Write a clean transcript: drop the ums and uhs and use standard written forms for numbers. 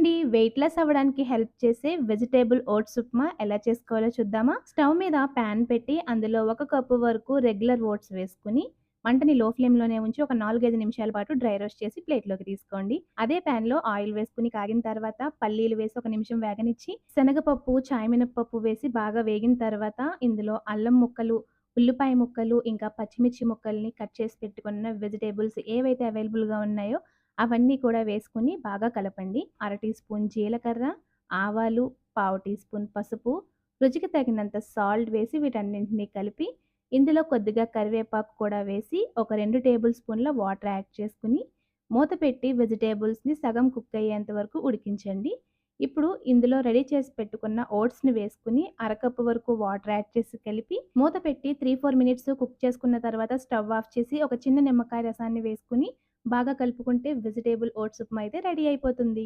అండి. Weight loss అవ్వడానికి help చేసే వెజిటబుల్ ఓట్స్ ఉప్మా ఎలా చేసుకోవాలో చూద్దామా? స్టవ్ మీద పాన్ పెట్టి అందులో 1 కప్పు వరకు రెగ్యులర్ ఓట్స్ వేసుకొని మంటని లో ఫ్లేమ్‌లోనే ఉంచి ఒక 4, 5 నిమిషాల పాటు డ్రై రోస్ట్ చేసి ప్లేట్‌లోకి తీసుకోండి. అదే పాన్‌లో ఆయిల్ వేసుకొని కాగిన తర్వాత పల్లీలు వేసి ఒక నిమిషం వేగనిచ్చి శనగపప్పు, చాయ్ మినపప్పు వేసి బాగా వేగిన తర్వాత ఇందులో అల్లం ముక్కలు, ఉల్లిపాయ ముక్కలు, ఇంకా పచ్చిమిర్చి ముక్కల్ని కట్ చేసి పెట్టుకున్న వెజిటబుల్స్ ఏవైతే అవైలబుల్‌గా ఉన్నాయో అవన్నీ కూడా వేసుకొని బాగా కలపండి. అర టీ స్పూన్ జీలకర్ర, ఆవాలు, పావు టీ స్పూన్ పసుపు, రుచికి తగినంత సాల్ట్ వేసి వీటన్నింటిని కలిపి ఇందులో కొద్దిగా కరివేపాకు కూడా వేసి ఒక 2 టేబుల్ స్పూన్ల వాటర్ యాడ్ చేసుకొని మూత పెట్టి వెజిటబుల్స్‌ని సగం కుక్ అయ్యేంత వరకు ఉడికించండి. ఇప్పుడు ఇందులో రెడీ చేసి పెట్టుకున్న ఓట్స్‌ని వేసుకొని అరకప్పు వరకు వాటర్ యాడ్ చేసి కలిపి మూత పెట్టి 3, 4 మినిట్స్ కుక్ చేసుకున్న తర్వాత స్టవ్ ఆఫ్ చేసి ఒక చిన్న నిమ్మకాయ రసాన్ని వేసుకొని బాగా కలుపుకుంటే వెజిటబుల్ ఓట్స్ ఉప్మా అయితే రెడీ అయిపోతుంది.